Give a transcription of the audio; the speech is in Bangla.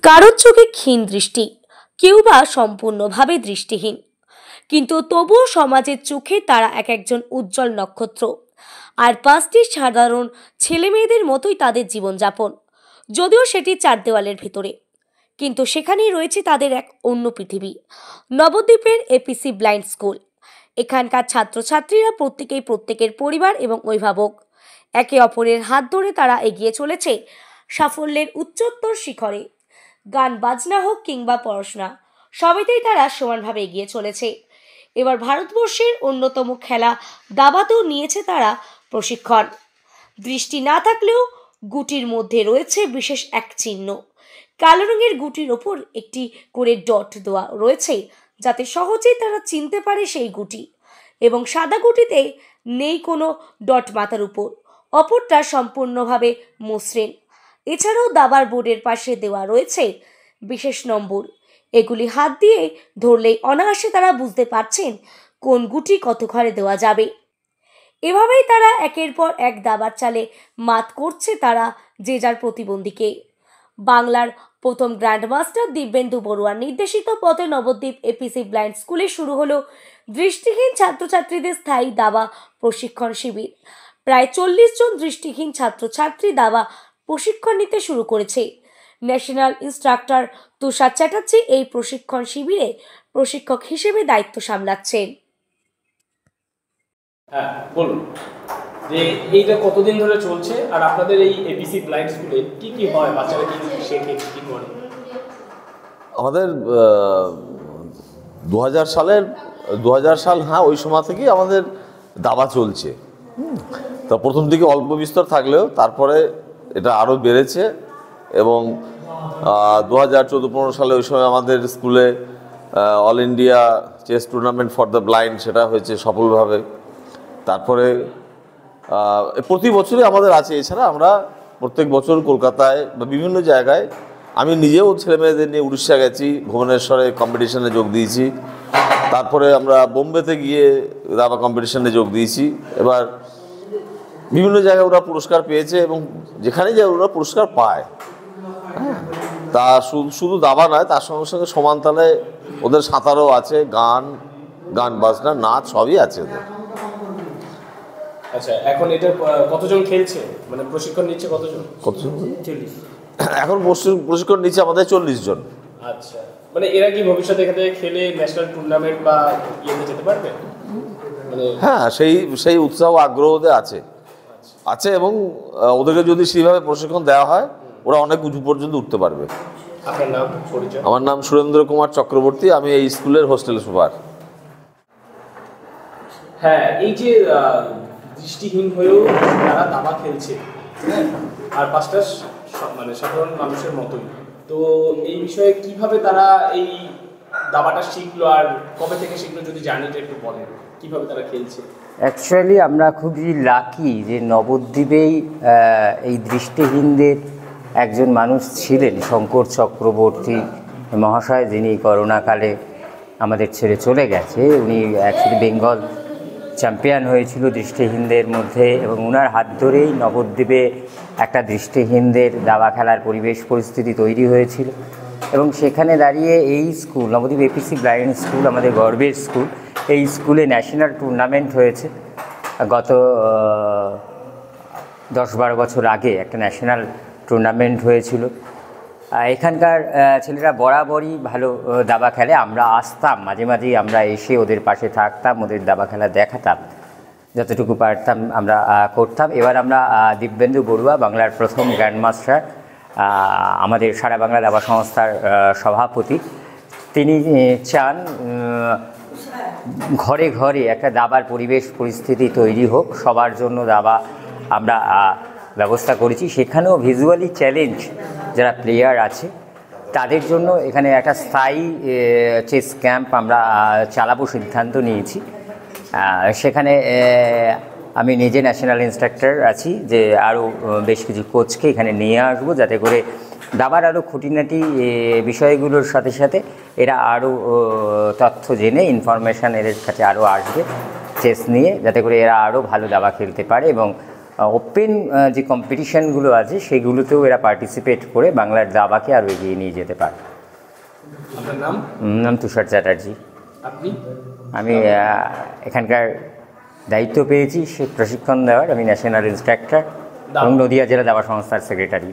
কারোর চোখে ক্ষীণ দৃষ্টি, কেউ বা সম্পূর্ণভাবে দৃষ্টিহীন, কিন্তু তবুও সমাজের চোখে তারা এক একজন উজ্জ্বল নক্ষত্র। আর 5টি সাধারণ ছেলে মেয়েদের মতোই তাদের জীবনযাপন, যদিও সেটি 4 দেওয়ালের ভিতরে, কিন্তু সেখানেই রয়েছে তাদের এক অন্য পৃথিবী। নবদ্বীপের এপিসি ব্লাইন্ড স্কুল। এখানকার ছাত্রছাত্রীরা প্রত্যেকেই প্রত্যেকের পরিবার এবং অভিভাবক। একে অপরের হাত ধরে তারা এগিয়ে চলেছে সাফল্যের উচ্চতর শিখরে। গান বাজনা হোক কিংবা পড়াশোনা, সবেতেই তারা সমানভাবে এগিয়ে চলেছে। এবার ভারতবর্ষের অন্যতম খেলা দাবাতেও নিয়েছে তারা প্রশিক্ষণ। দৃষ্টি না থাকলেও গুটির মধ্যে রয়েছে বিশেষ এক চিহ্ন। কালো রঙের গুটির ওপর একটি করে ডট দেওয়া রয়েছে, যাতে সহজেই তারা চিনতে পারে সেই গুটি, এবং সাদা গুটিতে নেই কোনো ডট মাথার উপর, অপরটা সম্পূর্ণভাবে মসৃণ। এছাড়াও দাবার বোর্ডের পাশে দেওয়া রয়েছে বিশেষ নম্বর। এগুলি হাত দিয়ে ধরলেই অনায়াসে তারা বুঝতে পারছেন কোন গুটি কত ঘরে দেওয়া যাবে। এভাবেই তারা একের পর এক দাবার চালে মাত করছে তারা যে যার প্রতিবন্ধীকে। বাংলার প্রথম গ্র্যান্ডমাস্টার দিব্যেন্দু বড়ুয়ার নির্দেশিত পথে নবদ্বীপ এপিসি ব্লাইন্ড স্কুলে শুরু হলো দৃষ্টিহীন ছাত্রছাত্রীদের স্থায়ী দাবা প্রশিক্ষণ শিবির। প্রায় 40 জন দৃষ্টিহীন ছাত্রছাত্রী দাবা প্রশিক্ষণ নিতে শুরু করেছে। ন্যাশনাল ইনস্ট্রাক্টর তুষার চ্যাটার্জি এই প্রশিক্ষণ শিবিরে প্রশিক্ষক হিসেবে দায়িত্ব সামলাচ্ছেন। হ্যাঁ, বলুন যে এইটা কতদিন ধরে চলছে, আর আপনাদের এই এপিসি ব্লাইন্ড স্কুলে কি কি হয়, বাচ্চারা কি শেখে, কি করে? আমাদের 2000 সাল, হ্যাঁ, ওই সময় থেকেই আমাদের দাবা চলছে। তা প্রথম দিকে অল্প বিস্তর থাকলেও তারপরে এটা আরও বেড়েছে, এবং 2014-15 সালে ওই সময় আমাদের স্কুলে all India chess tournament for the blind সেটা হয়েছে সফলভাবে। তারপরে প্রতি বছরই আমাদের আছে। এছাড়া আমরা প্রত্যেক বছর কলকাতায় বা বিভিন্ন জায়গায়, আমি নিজেও ছেলেমেয়েদের নিয়ে উড়িষ্যা গেছি, ভুবনেশ্বরে কম্পিটিশনে যোগ দিয়েছি। তারপরে আমরা বোম্বেতে গিয়ে দাবা কম্পিটিশনে যোগ দিয়েছি। এবার বিভিন্ন জায়গায় ওরা পুরস্কার পেয়েছে, এবং যেখানেই যায় ওরা পুরস্কার পায়। তা শুধু দাবা নয়, তার সঙ্গে সঙ্গে সমান তালে ওদের সাঁতারও আছে, গান বাজনা, নাচ সবই আছে ওদের। আচ্ছা, এখন এটা কতজন খেলছে, মানে প্রশিক্ষণ নিচ্ছে কতজন? 40। এখন প্রশিক্ষণ নিচ্ছে আমাদের 40 জন। আচ্ছা, মানে এরা কি ভবিষ্যতে এখানে খেলে ন্যাশনাল টুর্নামেন্ট বা ইয়েতে যেতে পারবে? মানে হ্যাঁ, সেই উৎসাহ আগ্রহ ওদের আছে, এবং ওদেরকে যদি সেইভাবে প্রশিক্ষণ দেওয়া হয় ওরা অনেক উঁচু পর্যন্ত উঠতে পারবে। আপনার নাম, পরিচয়? আমার নাম সুরেন্দ্র কুমার চক্রবর্তী, আমি এই স্কুলের হোস্টেল সুপার। হ্যাঁ, এই যে দৃষ্টিহীন হয়েও তারা দাবা খেলছে, আর 5টা মানে সাধারণ মানুষের মতোই, তো এই বিষয়ে কিভাবে তারা এই দাবাটা শিখলো, আর কবে থেকে শিখলো, যদি জার্নিটা একটু বলেন, কিভাবে তারা খেলছে? অ্যাকচুয়ালি আমরা খুবই লাকি যে নবদ্বীপেই এই দৃষ্টিহীনদের একজন মানুষ ছিলেন, শঙ্কর চক্রবর্তী মহাশয়, যিনি করোনাকালে আমাদের ছেড়ে চলে গেছে। উনি অ্যাকচুয়ালি বেঙ্গল চ্যাম্পিয়ন হয়েছিল দৃষ্টিহীনদের মধ্যে, এবং ওনার হাত ধরেই নবদ্বীপে একটা দৃষ্টিহীনদের দাবা খেলার পরিবেশ পরিস্থিতি তৈরি হয়েছিল। এবং সেখানে দাঁড়িয়ে এই school, Nabadwip APC blind school, আমাদের গর্বের স্কুল, এই স্কুলে ন্যাশনাল টুর্নামেন্ট হয়েছে। গত 10-12 বছর আগে একটা ন্যাশনাল টুর্নামেন্ট হয়েছিল। এখানকার ছেলেরা বরাবরই ভালো দাবা খেলে। আমরা আসতাম, মাঝে মাঝেই আমরা এসে ওদের পাশে থাকতাম, ওদের দাবা খেলা দেখাতাম, যতটুকু পারতাম আমরা করতাম। এবার আমরা দিব্যেন্দু বড়ুয়া, বাংলার প্রথম গ্র্যান্ডমাস্টার, আমাদের সারা বাংলা দাবা সংস্থার সভাপতি, তিনি চান ঘরে ঘরে একটা দাবার পরিবেশ পরিস্থিতি তৈরি হোক, সবার জন্য দাবা আমরা ব্যবস্থা করেছি। সেখানেও ভিজুয়ালি চ্যালেঞ্জ যারা প্লেয়ার আছে তাদের জন্য এখানে একটা স্থায়ী চেস ক্যাম্প আমরা চালাবো সিদ্ধান্ত নিয়েছি। সেখানে আমি নিজে ন্যাশনাল ইনস্ট্রাক্টর আছি, যে আরও বেশ কিছু কোচকে এখানে নিয়ে আসবো, যাতে করে দাবার আরও খুঁটিনাটি বিষয়গুলোর সাথে সাথে এরা আরও তথ্য জেনে, ইনফরমেশান এদের কাছে আরও আসবে চেস নিয়ে, যাতে করে এরা আরও ভালো দাবা খেলতে পারে এবং ওপেন যে কম্পিটিশানগুলো আছে সেগুলোতেও এরা পার্টিসিপেট করে বাংলার দাবাকে আরও এগিয়ে নিয়ে যেতে পারে। আপনার নাম? নাম তুষার চ্যাটার্জি। আপনি? আমি এখানকার দায়িত্ব পেয়েছি সে প্রশিক্ষণ দেওয়ার। আমি ন্যাশনাল ইন্সট্রাক্টর এবং নদিয়া জেলা দাবা সংস্থার সেক্রেটারি।